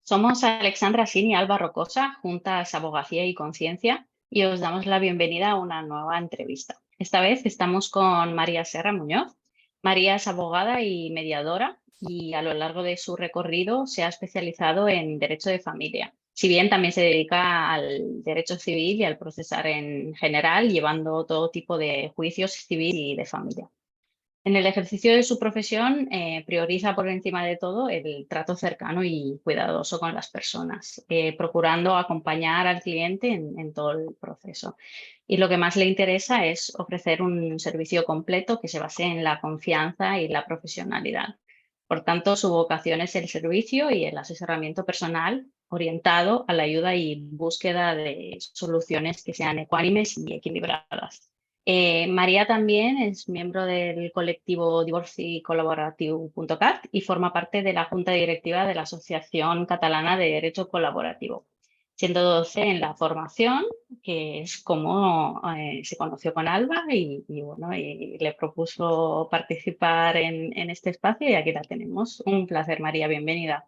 Somos Alexandra Sin y Alba Rocosa, juntas Abogacía y Conciencia, y os damos la bienvenida a una nueva entrevista. Esta vez estamos con María Serra Muñoz. María es abogada y mediadora y a lo largo de su recorrido se ha especializado en derecho de familia. Si bien también se dedica al derecho civil y al procesar en general, llevando todo tipo de juicios civil y de familia. En el ejercicio de su profesión, prioriza por encima de todo el trato cercano y cuidadoso con las personas, procurando acompañar al cliente en todo el proceso. Y lo que más le interesa es ofrecer un servicio completo que se base en la confianza y la profesionalidad. Por tanto, su vocación es el servicio y el asesoramiento personal orientado a la ayuda y búsqueda de soluciones que sean ecuánimes y equilibradas. María también es miembro del colectivo divorci-colaboratiu.cat y forma parte de la junta directiva de la Asociación Catalana de Derecho Colaborativo, siendo docente en la formación, que es como se conoció con Alba y le propuso participar en este espacio y aquí la tenemos. Un placer, María, bienvenida.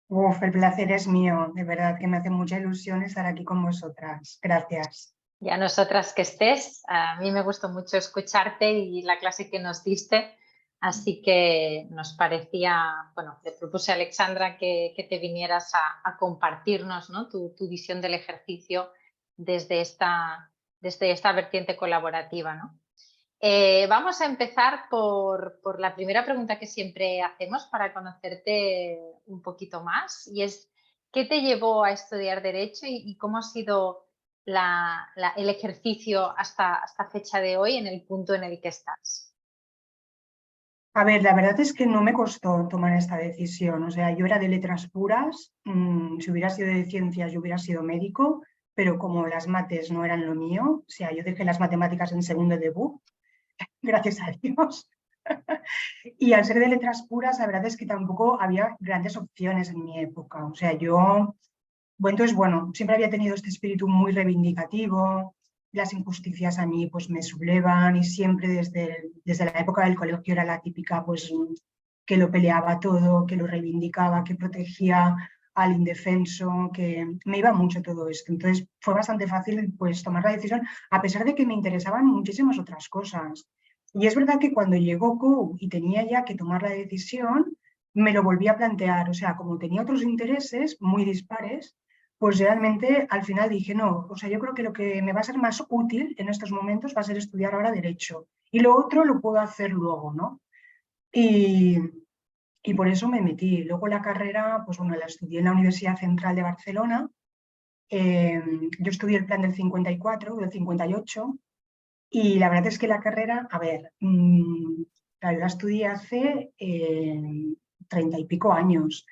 El placer es mío, de verdad que me hace mucha ilusión estar aquí con vosotras. Gracias. Y a nosotras que estés, a mí me gustó mucho escucharte y la clase que nos diste, así que nos parecía, bueno, le propuse a Alexandra que te vinieras a compartirnos, ¿no? tu visión del ejercicio desde esta vertiente colaborativa, ¿no? Vamos a empezar por la primera pregunta que siempre hacemos para conocerte un poquito más, y es ¿qué te llevó a estudiar Derecho y cómo ha sido el ejercicio hasta fecha de hoy en el punto en el que estás? A ver, la verdad es que no me costó tomar esta decisión. O sea, yo era de letras puras, si hubiera sido de ciencias yo hubiera sido médico, pero como las mates no eran lo mío, o sea, yo dejé las matemáticas en segundo de BUP, gracias a Dios. Y al ser de letras puras, la verdad es que tampoco había grandes opciones en mi época. O sea, entonces, bueno, siempre había tenido este espíritu muy reivindicativo, las injusticias a mí pues me sublevan y siempre desde la época del colegio era la típica pues que lo peleaba todo, que lo reivindicaba, que protegía al indefenso, que me iba mucho todo esto. Entonces fue bastante fácil pues tomar la decisión, a pesar de que me interesaban muchísimas otras cosas. Y es verdad que cuando llegó COU y tenía ya que tomar la decisión, me lo volví a plantear. O sea, como tenía otros intereses muy dispares, pues realmente al final dije, no, o sea, yo creo que lo que me va a ser más útil en estos momentos va a ser estudiar ahora Derecho. Y lo otro lo puedo hacer luego, ¿no? Y, y por eso me metí. Luego la carrera, pues bueno, la estudié en la Universidad Central de Barcelona. Yo estudié el plan del 54, del 58, y la verdad es que la carrera, a ver, claro, yo la estudié hace 30 y pico años.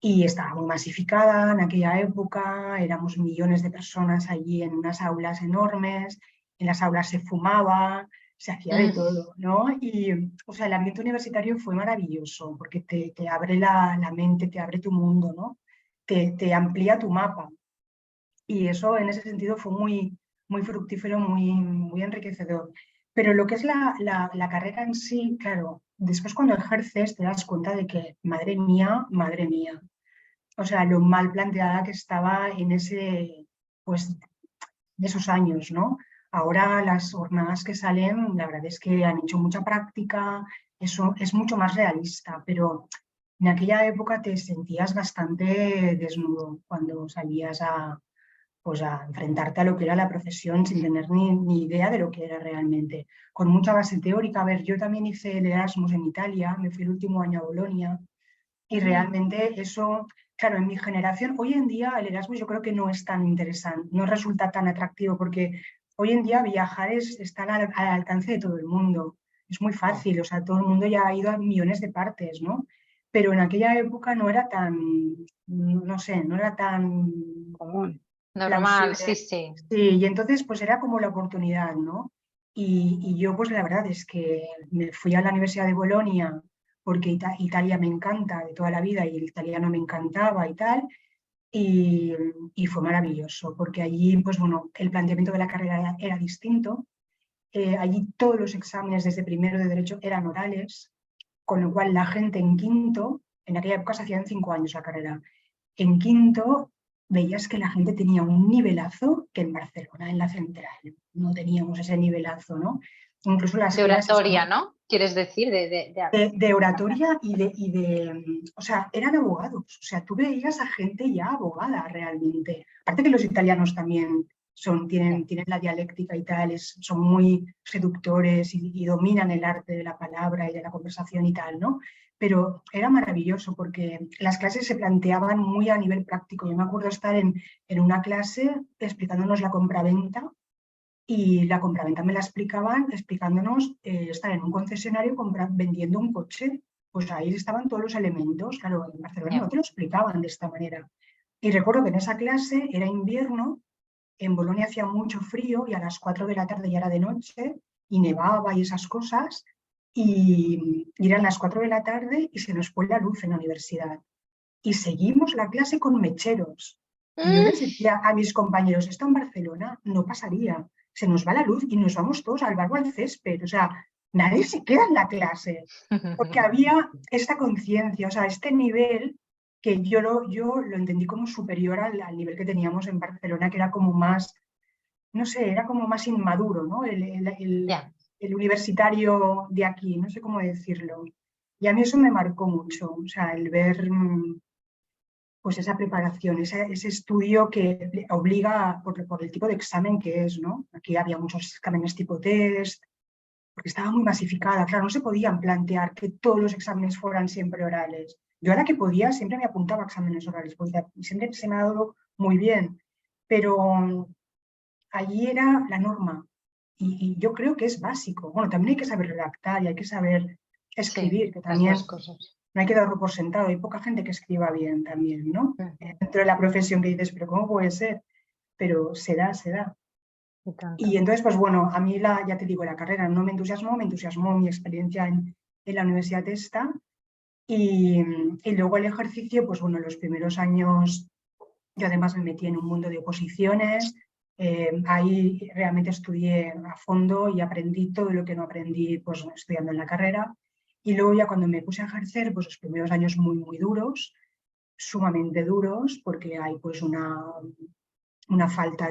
Y estaba muy masificada en aquella época, éramos millones de personas allí en unas aulas enormes, en las aulas se fumaba, se hacía de todo, ¿no? Y, o sea, el ambiente universitario fue maravilloso porque te abre la mente, te abre tu mundo, ¿no? Te amplía tu mapa. Y eso en ese sentido fue muy fructífero, muy enriquecedor. Pero lo que es la carrera en sí, claro, después cuando ejerces te das cuenta de que, madre mía, o sea, lo mal planteada que estaba en pues, de esos años, ¿no? Ahora las jornadas que salen, la verdad es que han hecho mucha práctica, eso es mucho más realista, pero en aquella época te sentías bastante desnudo cuando salías pues a enfrentarte a lo que era la profesión sin tener ni idea de lo que era realmente, con mucha base teórica. A ver, yo también hice el Erasmus en Italia, me fui el último año a Bolonia, y realmente eso, claro, en mi generación, hoy en día el Erasmus yo creo que no es tan interesante, no resulta tan atractivo porque hoy en día viajar está al alcance de todo el mundo. Es muy fácil, o sea, todo el mundo ya ha ido a millones de partes, ¿no? Pero en aquella época no era tan, no sé, no era tan Común. Normal, sí, plausible. sí. Sí, y entonces pues era como la oportunidad, ¿no? Y yo pues la verdad es que me fui a la Universidad de Bolonia porque Italia me encanta de toda la vida y el italiano me encantaba y tal, y, y fue maravilloso porque allí pues bueno, el planteamiento de la carrera era distinto. Allí todos los exámenes desde primero de Derecho eran orales, con lo cual la gente en quinto, en aquella época se hacían 5 años la carrera, en quinto veías que la gente tenía un nivelazo que en Barcelona, en la central, no teníamos ese nivelazo, ¿no? Incluso las De clases oratoria, ¿no? ¿Quieres decir? de oratoria o sea, eran abogados. O sea, tú veías a gente ya abogada realmente. Aparte que los italianos también tienen la dialéctica y tal, son muy seductores y dominan el arte de la palabra y de la conversación y tal, ¿no? Pero era maravilloso porque las clases se planteaban muy a nivel práctico. Yo me acuerdo estar en una clase explicándonos la compraventa. Y la compraventa me la explicaban explicándonos estar en un concesionario vendiendo un coche. Pues ahí estaban todos los elementos. Claro, en Barcelona no te lo explicaban de esta manera. Y recuerdo que en esa clase era invierno, en Bolonia hacía mucho frío y a las 4 de la tarde ya era de noche y nevaba y esas cosas. Y eran las 4 de la tarde y se nos fue la luz en la universidad. Y seguimos la clase con mecheros. Y yo les decía a mis compañeros, esto en Barcelona no pasaría. Se nos va la luz y nos vamos todos al bar o al césped. O sea, nadie se queda en la clase. Porque había esta conciencia, o sea, este nivel que yo lo entendí como superior al nivel que teníamos en Barcelona, que era como más, no sé, era como más inmaduro, ¿no? El universitario de aquí, no sé cómo decirlo. Y a mí eso me marcó mucho, o sea, el ver pues esa preparación, ese estudio que obliga por el tipo de examen que es, ¿no? Aquí había muchos exámenes tipo test, porque estaba muy masificada. Claro, no se podían plantear que todos los exámenes fueran siempre orales. Yo a la que podía siempre me apuntaba a exámenes orales, porque siempre se me ha dado muy bien, pero allí era la norma y yo creo que es básico. Bueno, también hay que saber redactar y hay que saber escribir, Sí, que las también dos cosas. no hay que darlo por sentado. Hay poca gente que escriba bien también, ¿no? Dentro de la profesión que dices, pero ¿cómo puede ser? Pero se da, se da. Y entonces, pues bueno, a mí ya te digo, la carrera no me entusiasmó mi experiencia en la universidad esta. Y luego el ejercicio, pues bueno, los primeros años yo además me metí en un mundo de oposiciones. Ahí realmente estudié a fondo y aprendí todo lo que no aprendí pues, estudiando en la carrera. Y luego ya cuando me puse a ejercer, pues los primeros años muy, muy duros, sumamente duros, porque hay pues una falta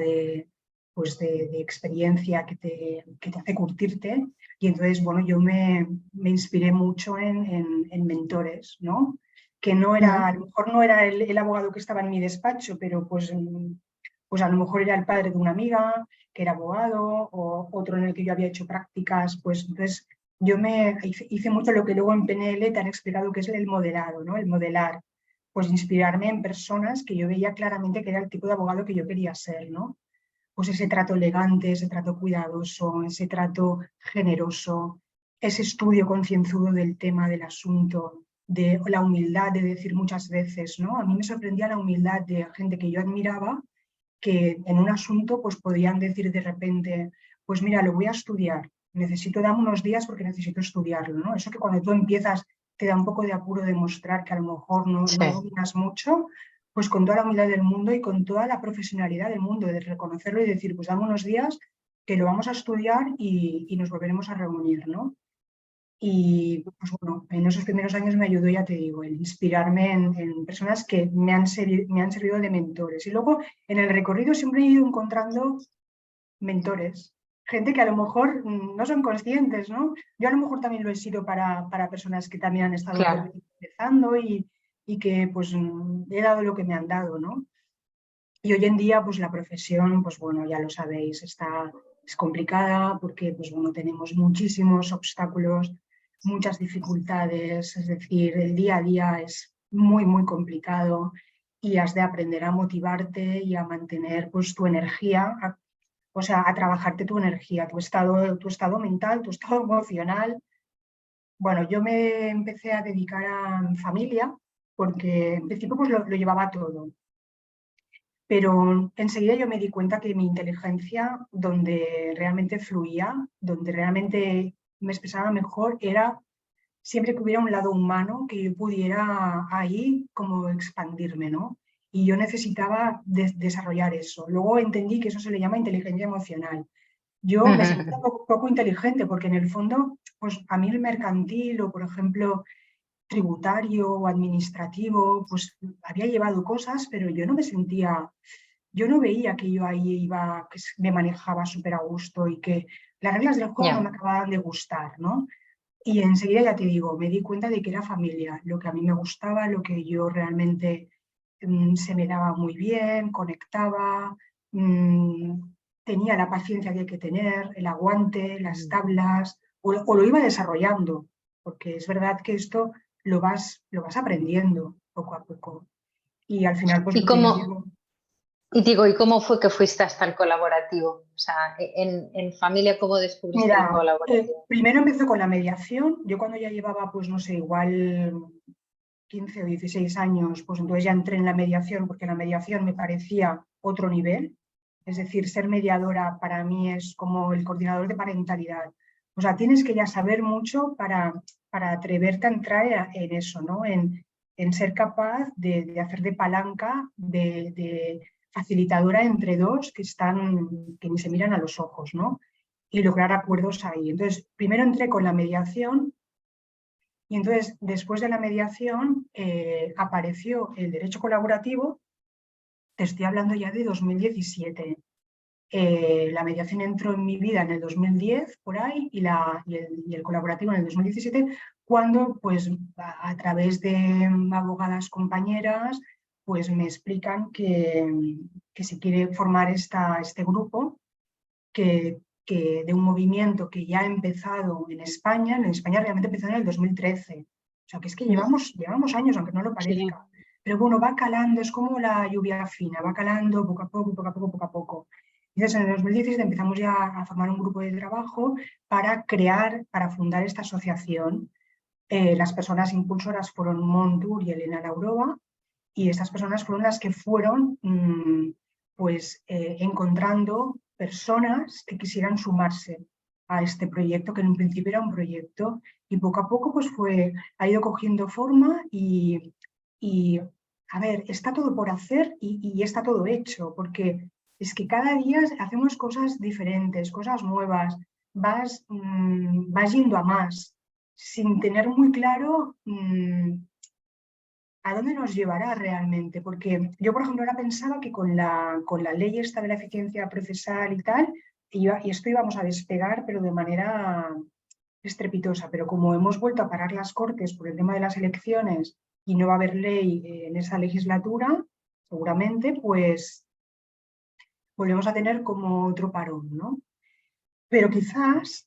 pues de experiencia que te hace curtirte. Y entonces, bueno, yo me inspiré mucho en mentores, ¿no? Que no era, a lo mejor no era el abogado que estaba en mi despacho, pero pues a lo mejor era el padre de una amiga que era abogado o otro en el que yo había hecho prácticas, pues entonces yo hice mucho lo que luego en PNL te han explicado que es el modelado, ¿no? El modelar, pues inspirarme en personas que yo veía claramente que era el tipo de abogado que yo quería ser, ¿no? Pues ese trato elegante, ese trato cuidadoso, ese trato generoso, ese estudio concienzudo del tema, del asunto, de la humildad de decir muchas veces, ¿no? A mí me sorprendía la humildad de gente que yo admiraba que en un asunto pues podían decir de repente, pues mira, lo voy a estudiar, dame unos días porque necesito estudiarlo, ¿no? Eso que cuando tú empiezas te da un poco de apuro demostrar que a lo mejor no dominas mucho, pues con toda la humildad del mundo y con toda la profesionalidad del mundo, de reconocerlo y decir, pues dame unos días que lo vamos a estudiar y nos volveremos a reunir, ¿no? Y pues bueno, en esos primeros años me ayudó, ya te digo, el inspirarme en personas que me han servido de mentores. Y luego en el recorrido siempre he ido encontrando mentores, gente que a lo mejor no son conscientes, ¿no? Yo a lo mejor también lo he sido para personas que también han estado empezando y que pues he dado lo que me han dado, ¿no? Y hoy en día pues la profesión, pues bueno, ya lo sabéis, es complicada porque pues bueno, tenemos muchísimos obstáculos, muchas dificultades, es decir, el día a día es muy, muy complicado y has de aprender a motivarte y a mantener pues tu energía, o sea, a trabajarte tu energía, tu estado mental, tu estado emocional. Bueno, yo me empecé a dedicar a mi familia porque en principio pues lo llevaba todo. Pero enseguida yo me di cuenta que mi inteligencia, donde realmente fluía, donde realmente me expresaba mejor, era siempre que hubiera un lado humano que yo pudiera ahí como expandirme, ¿no? Y yo necesitaba desarrollar eso. Luego entendí que eso se le llama inteligencia emocional. Yo me sentía poco inteligente porque en el fondo, pues a mí el mercantil o, por ejemplo, tributario o administrativo, pues había llevado cosas, pero yo no me sentía, yo no veía que yo ahí iba, que me manejaba súper a gusto y que las reglas del juego no me acababan de gustar, ¿no? Y enseguida, ya te digo, me di cuenta de que era familia, lo que a mí me gustaba, lo que yo realmente se me daba muy bien, conectaba, tenía la paciencia que hay que tener, el aguante, las tablas, o lo iba desarrollando, porque es verdad que esto lo vas aprendiendo poco a poco. Y al final, pues ¿Y lo que yo cómo, digo, y cómo fue que fuiste hasta el colaborativo? O sea, en familia, ¿cómo descubriste el mira, colaborativo? primero empezó con la mediación. Yo cuando ya llevaba, pues no sé, igual 15 o 16 años, pues entonces ya entré en la mediación, porque la mediación me parecía otro nivel. Es decir, ser mediadora para mí es como el coordinador de parentalidad. O sea, tienes que ya saber mucho para atreverte a entrar en eso, ¿no? En ser capaz de hacer de palanca, de facilitadora entre dos que ni se miran a los ojos, ¿no? Y lograr acuerdos ahí. Entonces, primero entré con la mediación y entonces, después de la mediación, apareció el derecho colaborativo. Te estoy hablando ya de 2017. La mediación entró en mi vida en el 2010, por ahí, y el colaborativo en el 2017, cuando, pues, a través de abogadas compañeras, pues me explican que se quiere formar este grupo que de un movimiento que ya ha empezado en España realmente empezó en el 2013. O sea, que es que llevamos años, aunque no lo parezca. Sí. Pero bueno, va calando, es como la lluvia fina, va calando poco a poco, poco a poco, poco a poco. Entonces, en el 2017 empezamos ya a formar un grupo de trabajo para fundar esta asociación. Las personas impulsoras fueron Montur y Elena Laurova, y estas personas fueron las que fueron pues encontrando personas que quisieran sumarse a este proyecto, que en un principio era un proyecto, y poco a poco pues ha ido cogiendo forma y a ver, está todo por hacer y está todo hecho, porque es que cada día hacemos cosas diferentes, cosas nuevas, vas yendo a más, sin tener muy claro ¿a dónde nos llevará realmente? Porque yo, por ejemplo, ahora pensaba que con la ley esta de la eficiencia procesal y tal, y esto íbamos a despegar, pero de manera estrepitosa. Pero como hemos vuelto a parar las Cortes por el tema de las elecciones y no va a haber ley en esa legislatura, seguramente, pues volvemos a tener como otro parón, ¿no? Pero quizás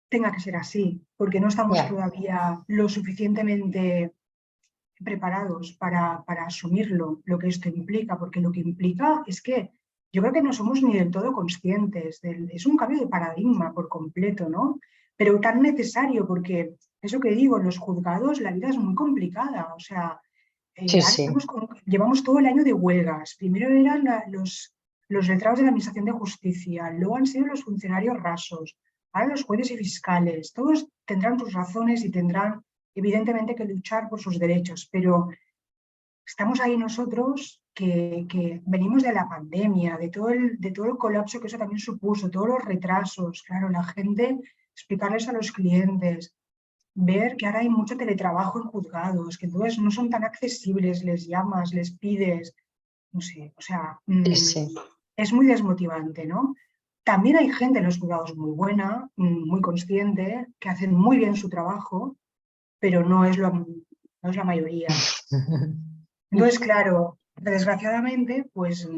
tenga que ser así, porque no estamos todavía lo suficientemente preparados para asumirlo, lo que esto implica, porque lo que implica es que yo creo que no somos ni del todo conscientes, es un cambio de paradigma por completo, ¿no? Pero tan necesario, porque eso que digo, en los juzgados la vida es muy complicada, o sea, Sí, ahora sí. llevamos todo el año de huelgas, primero eran los letrados de la Administración de Justicia, luego han sido los funcionarios rasos, ahora los jueces y fiscales, todos tendrán sus razones y tendrán evidentemente que luchar por sus derechos, pero estamos ahí nosotros que venimos de la pandemia, de todo el colapso que eso también supuso, todos los retrasos, claro, la gente, explicarles a los clientes, ver que ahora hay mucho teletrabajo en juzgados, que entonces no son tan accesibles, les llamas, les pides, no sé, o sea, Sí, sí. es muy desmotivante, ¿no? También hay gente en los juzgados muy buena, muy consciente, que hacen muy bien su trabajo, pero no es la mayoría. Entonces, claro, desgraciadamente, pues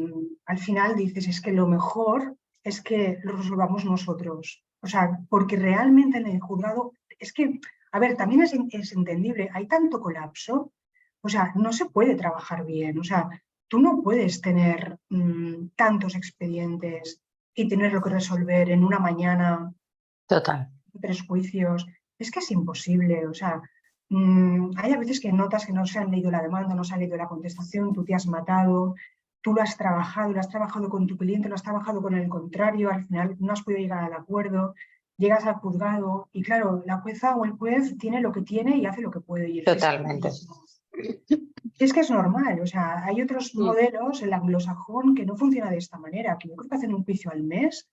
al final dices, es que lo mejor es que lo resolvamos nosotros. O sea, porque realmente en el juzgado, es que, a ver, también es entendible, hay tanto colapso, o sea, no se puede trabajar bien, o sea, tú no puedes tener tantos expedientes y tenerlo que resolver en una mañana, Total. 3 juicios, es que es imposible, o sea, hay a veces que notas que no se han leído la demanda, no se ha leído la contestación, tú te has matado, tú lo has trabajado con tu cliente, lo has trabajado con el contrario, al final no has podido llegar al acuerdo, llegas al juzgado y claro, la jueza o el juez tiene lo que tiene y hace lo que puede y el fiscal lo Totalmente. mismo. Es que es normal, o sea, hay otros modelos, el anglosajón, que no funciona de esta manera, que yo creo que hacen un juicio al mes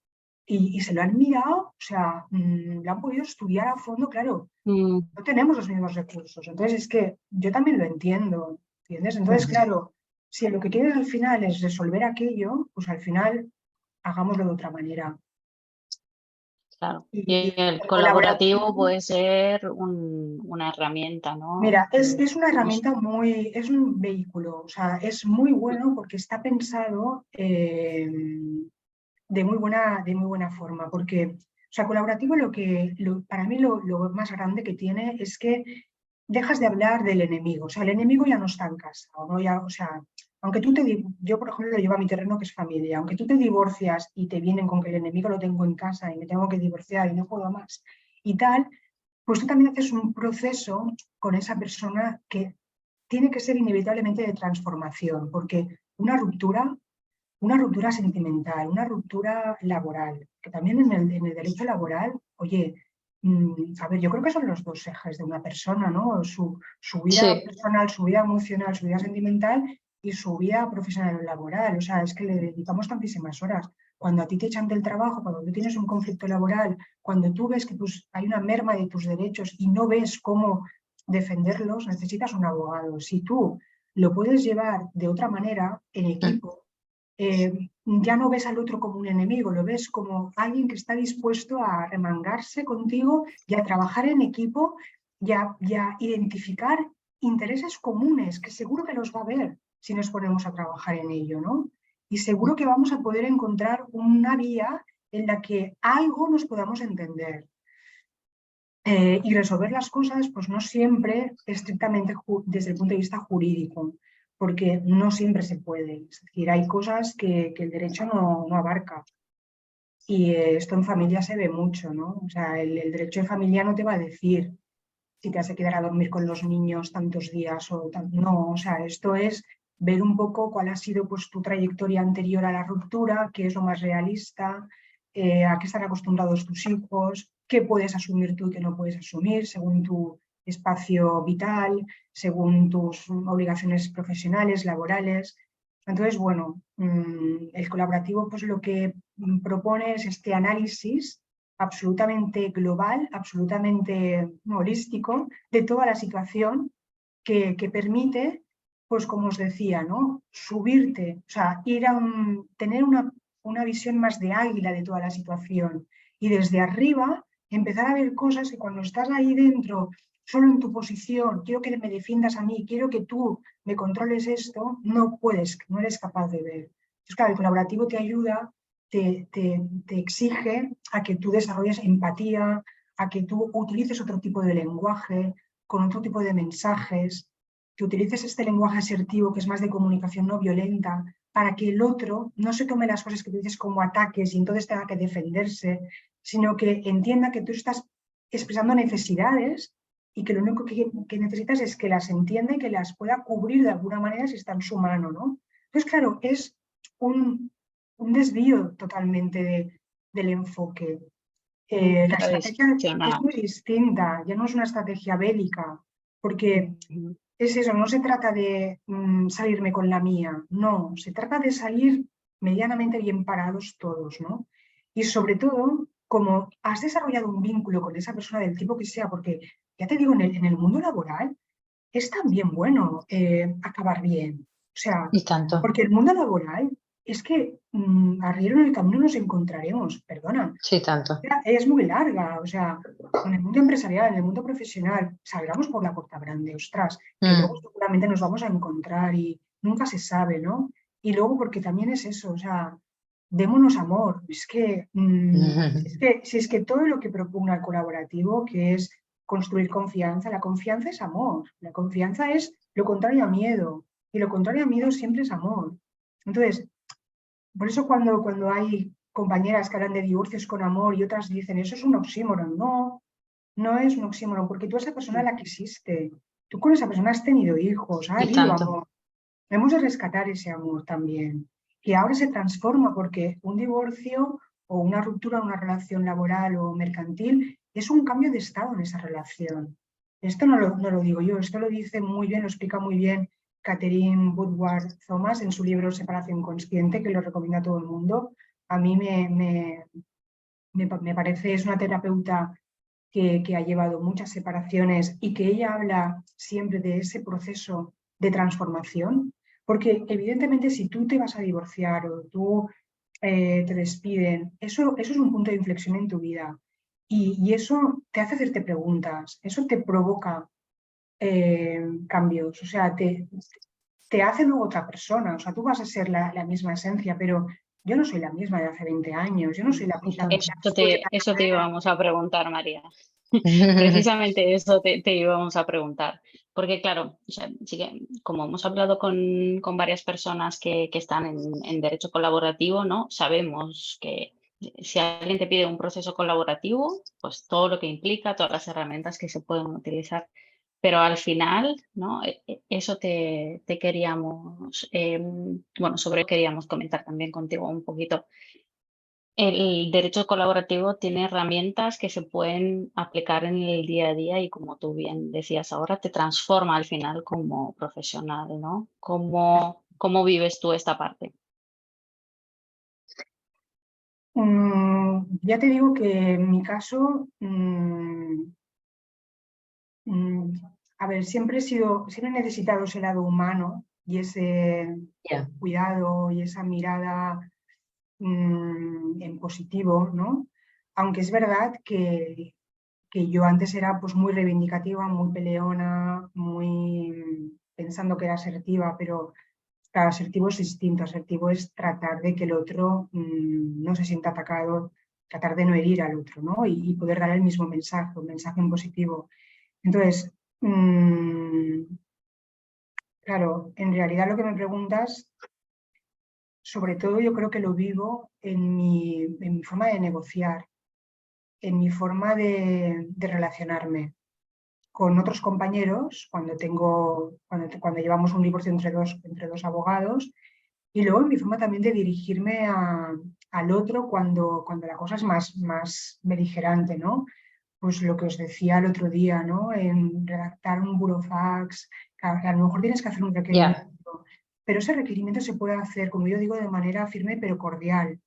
y se lo han mirado, o sea, lo han podido estudiar a fondo, claro, no tenemos los mismos recursos. Entonces es que yo también lo entiendo, ¿entiendes? Entonces, claro, si lo que quieres al final es resolver aquello, pues al final hagámoslo de otra manera. Claro. Y Y el el colaborativo puede ser una herramienta, ¿no? mira, es una herramienta es un vehículo, o sea, es muy bueno porque está pensado de muy buena forma, porque, o sea, colaborativo para mí lo más grande que tiene es que dejas de hablar del enemigo, o sea, el enemigo ya no está en casa, ¿no? Ya, o sea, aunque yo por ejemplo lo llevo a mi terreno que es familia, aunque tú te divorcias y te vienen con que el enemigo lo tengo en casa y me tengo que divorciar y no puedo más y tal, pues tú también haces un proceso con esa persona que tiene que ser inevitablemente de transformación, porque una ruptura sentimental, una ruptura laboral, que también en el derecho laboral, oye, a ver, yo creo que son los dos ejes de una persona, ¿no? Su vida Sí, personal, su vida emocional, su vida sentimental y su vida profesional o laboral. O sea, es que le dedicamos tantísimas horas. Cuando a ti te echan del trabajo, cuando tú tienes un conflicto laboral, cuando tú ves que hay una merma de tus derechos y no ves cómo defenderlos, necesitas un abogado. Si tú lo puedes llevar de otra manera, en equipo, ya no ves al otro como un enemigo, lo ves como alguien que está dispuesto a remangarse contigo y a trabajar en equipo y a identificar intereses comunes, que seguro que los va a haber si nos ponemos a trabajar en ello, ¿no? Y seguro que vamos a poder encontrar una vía en la que algo nos podamos entender. Y resolver las cosas, pues no siempre estrictamente desde el punto de vista jurídico, porque no siempre se puede. Es decir, hay cosas que el derecho no abarca. Y esto en familia se ve mucho, ¿no? O sea, el derecho de familia no te va a decir si te has de quedar a dormir con los niños tantos días o no, o sea, esto es ver un poco cuál ha sido pues tu trayectoria anterior a la ruptura, qué es lo más realista, a qué están acostumbrados tus hijos, qué puedes asumir tú y qué no puedes asumir según tu espacio vital, según tus obligaciones profesionales, laborales. Entonces, bueno, el colaborativo pues lo que propone es este análisis absolutamente global, absolutamente holístico de toda la situación que permite, pues como os decía, ¿no? Subirte, o sea, tener una visión más de águila de toda la situación y desde arriba empezar a ver cosas que cuando estás ahí dentro, solo en tu posición, quiero que me defiendas a mí, quiero que tú me controles esto, no puedes, no eres capaz de ver. Entonces, claro, el colaborativo te ayuda, te exige a que tú desarrolles empatía, a que tú utilices otro tipo de lenguaje, con otro tipo de mensajes, que utilices este lenguaje asertivo que es más de comunicación no violenta, para que el otro no se tome las cosas que tú dices como ataques y entonces tenga que defenderse, sino que entienda que tú estás expresando necesidades y que lo único que necesitas es que las entienda y que las pueda cubrir de alguna manera si está en su mano, ¿no? Entonces, claro, es un desvío totalmente del enfoque. La estrategia es Tradicional. muy distinta, ya no es una estrategia bélica, porque es eso, no se trata de salirme con la mía, no, se trata de salir medianamente bien parados todos, ¿no? Y sobre todo, como has desarrollado un vínculo con esa persona del tipo que sea, porque ya te digo, en el mundo laboral es también bueno acabar bien. O sea, y tanto. porque el mundo laboral es que arriero en el camino nos encontraremos, perdona, Sí, tanto. es muy larga, o sea, en el mundo empresarial, en el mundo profesional, salgamos por la puerta grande, ostras, que luego Mm. seguramente nos vamos a encontrar y nunca se sabe, ¿no? Y luego porque también es eso, o sea, démonos amor, si es que todo lo que propugna el colaborativo, que es construir confianza, la confianza es amor, la confianza es lo contrario a miedo, y lo contrario a miedo siempre es amor. Entonces, por eso cuando hay compañeras que hablan de divorcios con amor y otras dicen, eso es un oxímoron. No, no es un oxímoron, porque tú a esa persona la quisiste. Tú con esa persona has tenido hijos, ha Y habido tanto. amor. Hemos de rescatar ese amor también, que ahora se transforma porque un divorcio o una ruptura de una relación laboral o mercantil es un cambio de estado en esa relación. Esto no lo digo yo, esto lo dice muy bien, lo explica muy bien Catherine Woodward Thomas en su libro Separación Consciente, que lo recomienda a todo el mundo. A mí me parece, es una terapeuta que ha llevado muchas separaciones y que ella habla siempre de ese proceso de transformación, porque evidentemente si tú te vas a divorciar o tú te despiden, eso es un punto de inflexión en tu vida y eso te hace hacerte preguntas, eso te provoca cambios, o sea, te hace luego otra persona, o sea, tú vas a ser la misma esencia, pero yo no soy la misma de hace 20 años, yo no soy la misma. Eso te íbamos a preguntar, María. Precisamente eso te íbamos a preguntar. Porque claro, o sea, sí que, como hemos hablado con varias personas que están en derecho colaborativo, ¿no? Sabemos que si alguien te pide un proceso colaborativo, pues todo lo que implica, todas las herramientas que se pueden utilizar. Pero al final, ¿no? Eso te queríamos, bueno, queríamos comentar también contigo un poquito. El derecho colaborativo tiene herramientas que se pueden aplicar en el día a día y como tú bien decías ahora, te transforma al final como profesional, ¿no? ¿Cómo vives tú esta parte? Ya te digo que en mi caso, a ver, siempre he necesitado ese lado humano y ese cuidado y esa mirada en positivo, ¿no? Aunque es verdad que yo antes era pues muy reivindicativa, muy peleona, muy pensando que era asertiva, pero claro, asertivo es distinto, asertivo es tratar de que el otro no se sienta atacado, tratar de no herir al otro, ¿no? Y poder dar el mismo mensaje, un mensaje en positivo. Entonces, claro, en realidad lo que me preguntas, sobre todo yo creo que lo vivo en mi forma de negociar, en mi forma de relacionarme con otros compañeros cuando llevamos un divorcio entre dos abogados y luego en mi forma también de dirigirme al otro cuando la cosa es más beligerante, ¿no? Pues lo que os decía el otro día, ¿no? En redactar un burofax, a lo mejor tienes que hacer un requerimiento, pero ese requerimiento se puede hacer, como yo digo, de manera firme pero cordial.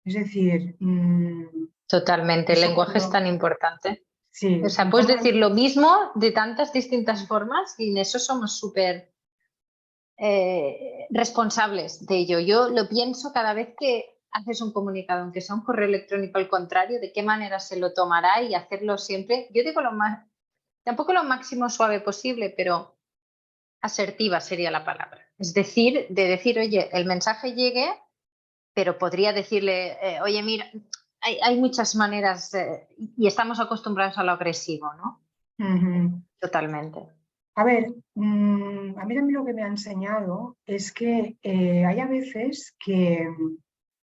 Es decir, totalmente, el lenguaje es tan importante. Sí, o sea, puedes decir lo mismo de tantas distintas formas y en eso somos súper responsables de ello. Yo lo pienso cada vez que haces un comunicado, aunque sea un correo electrónico al contrario, de qué manera se lo tomará y hacerlo siempre, yo digo tampoco lo máximo suave posible, pero asertiva sería la palabra. Es decir, de decir, oye, el mensaje llegue, pero podría decirle, oye, mira, hay muchas maneras y estamos acostumbrados a lo agresivo, ¿no? Totalmente. A ver, a mí también lo que me ha enseñado es que hay a veces que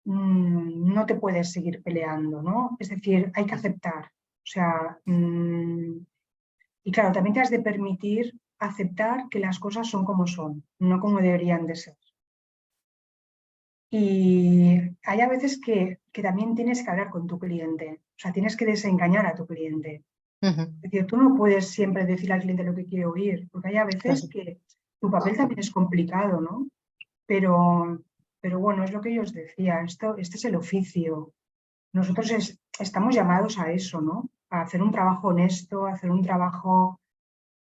no te puedes seguir peleando, ¿no? Es decir, hay que aceptar. O sea, y claro, también te has de permitir aceptar que las cosas son como son, no como deberían de ser. Y hay a veces que también tienes que hablar con tu cliente, o sea, tienes que desengañar a tu cliente. Es decir, tú no puedes siempre decir al cliente lo que quiere oír, porque hay a veces que tu papel también es complicado, ¿no? Pero bueno, es lo que yo os decía, este es el oficio. Nosotros estamos llamados a eso, ¿no? A hacer un trabajo honesto, a hacer un trabajo,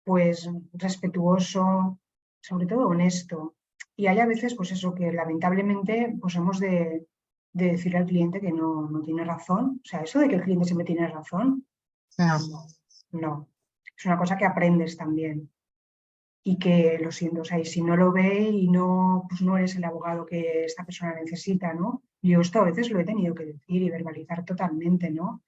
pues, respetuoso, sobre todo honesto. Y hay a veces, pues eso, que lamentablemente, pues hemos de decirle al cliente que no tiene razón. O sea, eso de que el cliente siempre tiene razón, no. Es una cosa que aprendes también. Y que lo siento, o sea, y si no lo ve y pues no eres el abogado que esta persona necesita, ¿no? Yo esto a veces lo he tenido que decir y verbalizar totalmente, ¿no?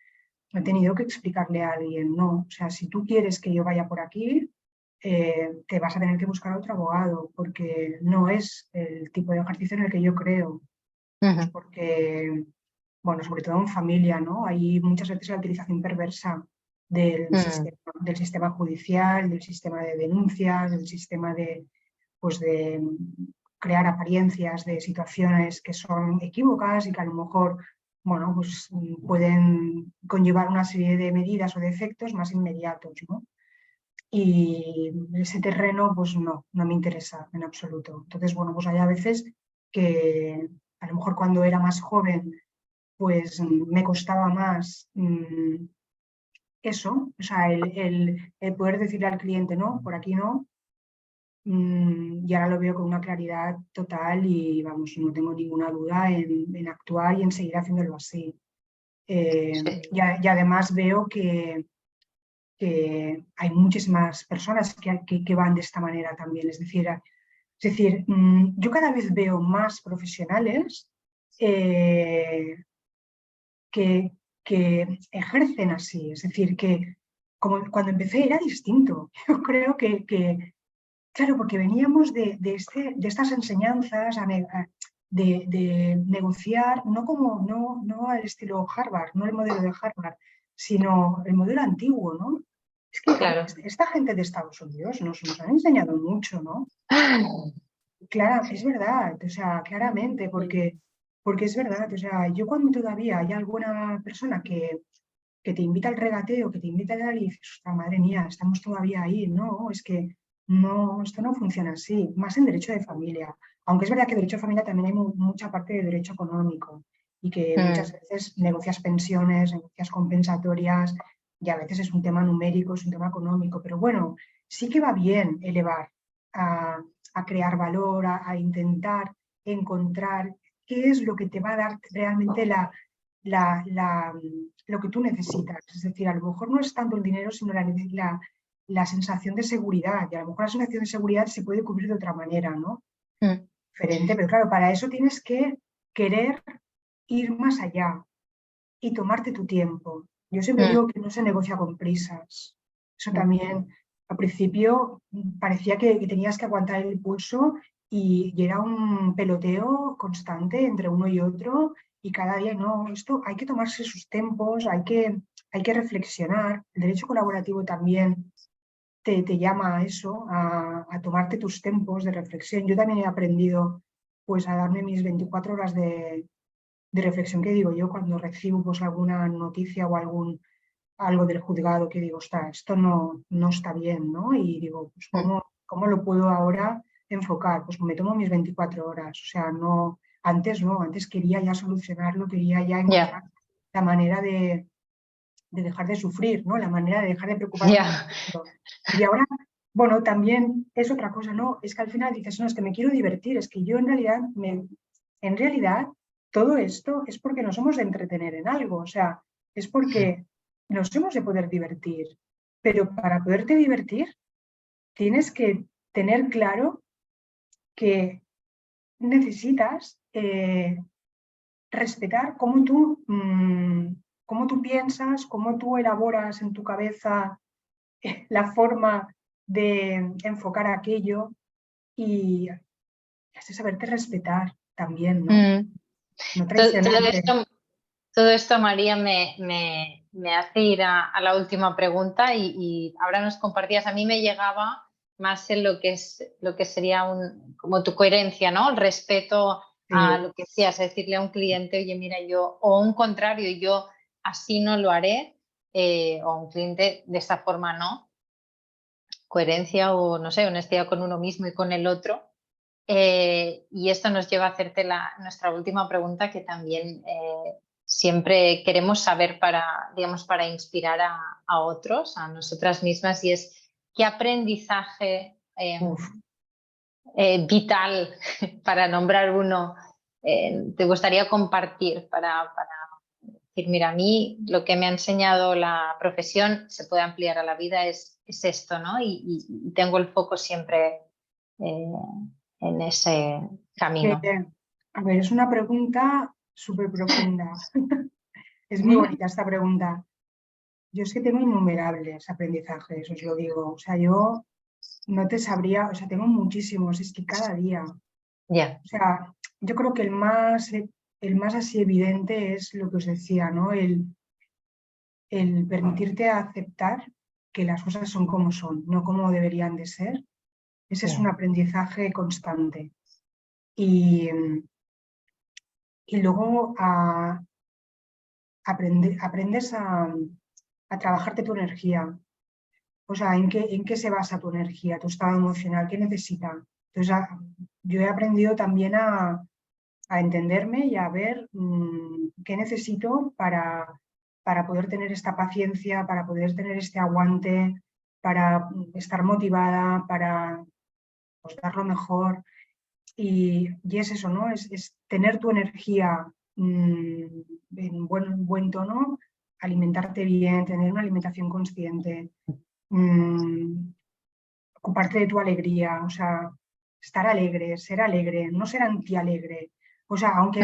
He tenido que explicarle a alguien, no, o sea, si tú quieres que yo vaya por aquí, te vas a tener que buscar otro abogado, porque no es el tipo de ejercicio en el que yo creo. Pues porque, bueno, sobre todo en familia, ¿no? Hay muchas veces la utilización perversa del sistema judicial, del sistema de denuncias, del sistema pues de crear apariencias de situaciones que son equívocas y que a lo mejor, bueno, pues pueden conllevar una serie de medidas o de efectos más inmediatos, ¿no? Y ese terreno, pues no me interesa en absoluto. Entonces, bueno, pues hay a veces que a lo mejor cuando era más joven pues me costaba más eso, o sea, el poder decirle al cliente, no, por aquí no. Y ahora lo veo con una claridad total y vamos, no tengo ninguna duda en actuar y en seguir haciéndolo así. Y además veo que hay muchísimas personas que van de esta manera también. Es decir, yo cada vez veo más profesionales que ejercen así. Es decir, que como cuando empecé era distinto. Yo creo que claro, porque veníamos de estas enseñanzas de negociar, no al estilo Harvard, no el modelo de Harvard, sino el modelo antiguo, ¿no? Es que Claro. esta gente de Estados Unidos nos han enseñado mucho, ¿no? Claro, es verdad, o sea, claramente, porque es verdad, o sea, yo cuando todavía hay alguna persona que te invita al regateo, que te invita a dar y dices, "Ostras, madre mía, estamos todavía ahí". No, es que no, esto no funciona así, más en derecho de familia. Aunque es verdad que en derecho de familia también hay mucha parte de derecho económico y que muchas veces negocias pensiones, negocias compensatorias y a veces es un tema numérico, es un tema económico, pero bueno, sí que va bien elevar a crear valor, a intentar encontrar qué es lo que te va a dar realmente lo que tú necesitas. Es decir, a lo mejor no es tanto el dinero, sino la sensación de seguridad. Y a lo mejor la sensación de seguridad se puede cubrir de otra manera, ¿no? Diferente, pero claro, para eso tienes que querer ir más allá y tomarte tu tiempo. Yo siempre digo que no se negocia con prisas. Eso también, al principio parecía que tenías que aguantar el pulso y era un peloteo constante entre uno y otro y cada día no, esto hay que tomarse sus tiempos, hay que reflexionar. El derecho colaborativo también te llama a eso, a tomarte tus tiempos de reflexión. Yo también he aprendido pues a darme mis 24 horas de reflexión que digo yo cuando recibo pues alguna noticia o algo del juzgado que digo, esto no está bien, ¿no? Y digo, pues ¿cómo lo puedo ahora enfocar? Pues me tomo mis 24 horas, o sea, antes quería ya solucionarlo, quería ya encontrar la manera de dejar de sufrir, ¿no? La manera de dejar de preocuparme. Y ahora, bueno, también es otra cosa, ¿no? Es que al final dices, no, es que me quiero divertir, es que yo en realidad todo esto es porque nos hemos de entretener en algo, o sea, es porque nos hemos de poder divertir, pero para poderte divertir tienes que tener claro que necesitas respetar cómo tú piensas, cómo tú elaboras en tu cabeza la forma de enfocar aquello y has de saberte respetar también, ¿no? No traicionarte. Todo esto, María, me hace ir a la última pregunta y ahora nos compartías, a mí me llegaba más en lo que sería como tu coherencia, ¿no? El respeto a lo que seas, decirle a un cliente, oye, mira, o un contrario, yo así no lo haré, o a un cliente de esta forma no. Coherencia o, no sé, honestidad con uno mismo y con el otro. Y esto nos lleva a hacerte nuestra última pregunta, que también siempre queremos saber para inspirar a otros, a nosotras mismas, y es ¿qué aprendizaje vital, para nombrar uno, te gustaría compartir para decir, mira, a mí lo que me ha enseñado la profesión se puede ampliar a la vida es esto, ¿no? Y tengo el foco siempre en ese camino. A ver, es una pregunta súper profunda. Es muy bonita esta pregunta. Yo es que tengo innumerables aprendizajes, os lo digo. O sea, yo no te sabría, o sea, tengo muchísimos, es que cada día. O sea, yo creo que el más así evidente es lo que os decía, ¿no? El permitirte aceptar que las cosas son como son, no como deberían de ser. Ese es un aprendizaje constante. Y luego aprendes a trabajarte tu energía. O sea, ¿en qué se basa tu energía, tu estado emocional? ¿Qué necesita? Entonces, yo he aprendido también a a entenderme y a ver qué necesito para poder tener esta paciencia, para poder tener este aguante, para estar motivada, para pues, dar lo mejor. Y es eso, ¿no? Es tener tu energía en buen tono, alimentarte bien, tener una alimentación consciente, ocuparte de tu alegría, o sea, estar alegre, ser alegre, no ser antialegre. O sea, aunque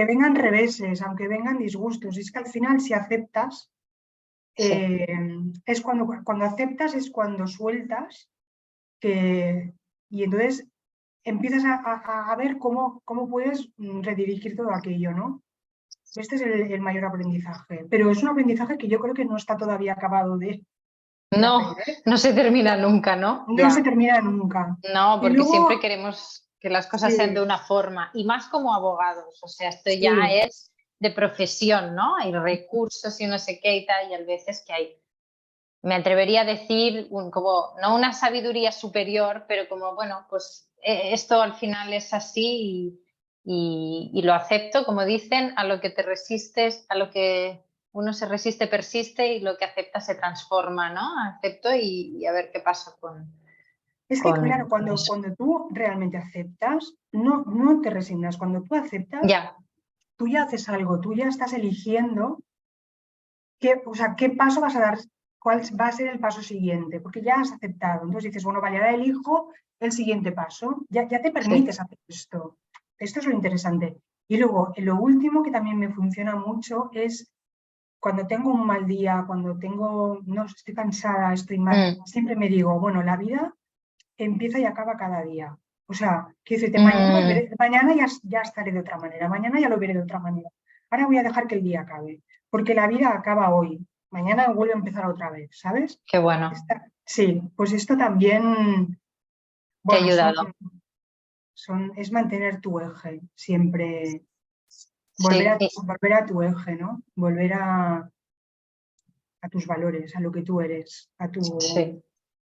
vengan reveses, aunque vengan disgustos, es que al final si aceptas, Sí. es cuando aceptas es cuando sueltas y entonces empiezas a ver cómo puedes redirigir todo aquello, ¿no? Este es el mayor aprendizaje, pero es un aprendizaje que yo creo que no está todavía acabado de hacer, No, ¿eh? no se termina nunca, ¿no? No se Ya. termina nunca. No, Y porque siempre luego, queremos que las cosas sean de sí, una forma, y más como abogados, o sea, esto ya sí, es de profesión, ¿no? Hay recursos y no sé qué y tal, y a veces que hay, me atrevería a decir, como, no una sabiduría superior, pero como, bueno, pues esto al final es así y lo acepto, como dicen, a lo que te resistes, a lo que uno se resiste, persiste y lo que acepta se transforma, ¿no? Acepto y a ver qué pasa es que claro, con eso. cuando tú realmente aceptas, no te resignas. Cuando tú aceptas, Ya, tú ya haces algo, tú ya estás eligiendo o sea, qué paso vas a dar, cuál va a ser el paso siguiente, porque ya has aceptado. Entonces dices, bueno, vale, ahora elijo el siguiente paso, ya te sí. permites hacer esto. Esto es lo interesante. Y luego, lo último que también me funciona mucho es cuando tengo un mal día, no, estoy cansada, estoy mal, Mm, siempre me digo, bueno, la vida empieza y acaba cada día. O sea, quiero decirte, mm, mañana ya estaré de otra manera, mañana ya lo veré de otra manera. Ahora voy a dejar que el día acabe, porque la vida acaba hoy, mañana vuelve a empezar otra vez, ¿sabes? qué bueno, Sí, pues esto también, te ha bueno, ayudado. es mantener tu eje, siempre Sí, volver a tu eje, ¿no? Volver a tus valores, a lo que tú eres, sí,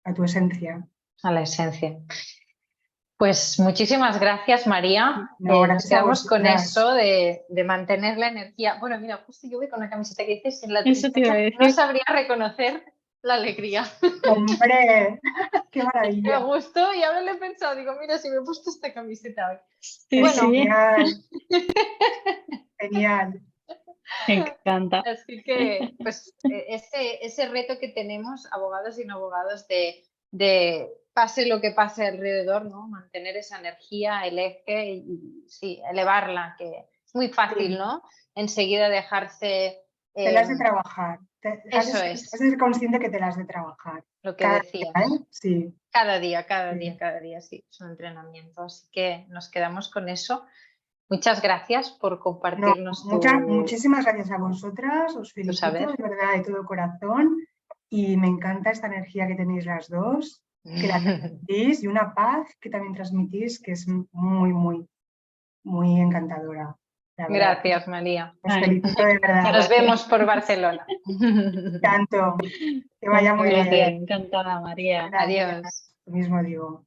a tu esencia. a la esencia. Pues muchísimas gracias, María. No, Nos gracias a quedamos con vosotras. eso de mantener la energía. Bueno, mira, justo yo voy con una camiseta que dice, sin la Eso te iba a tristeza no decir. sabría reconocer la alegría. Hombre, qué Me maravilla. gustó y ahora le he pensado, digo, mira, si me he puesto esta camiseta hoy. Sí, Es Bueno, sí, genial, genial. me encanta. así que, pues, ese reto que tenemos, abogados y no abogados, de pase lo que pase alrededor, ¿no? Mantener esa energía, el eje y sí, elevarla, que es muy fácil, Sí, ¿no? Enseguida dejarse. te las de eh, trabajar. eso Has es de ser consciente que te las de trabajar. lo que Cada día, decías. ¿eh? Sí, Cada día, cada día, sí. cada día, sí, es un entrenamiento. Así que nos quedamos con eso. Muchas gracias por No, compartirnos muchísimas gracias a vosotras. Os tu felicito saber. de verdad de todo corazón. Y me encanta esta energía que tenéis las dos, que la transmitís y una paz que también transmitís, que es muy, muy, muy encantadora, la verdad. Gracias, María. Os Ay, felicito de muchas verdad. Nos gracias. vemos por Barcelona. Tanto, que vaya Un muy placer, bien. encantada, María. Gracias, Adiós. lo mismo digo.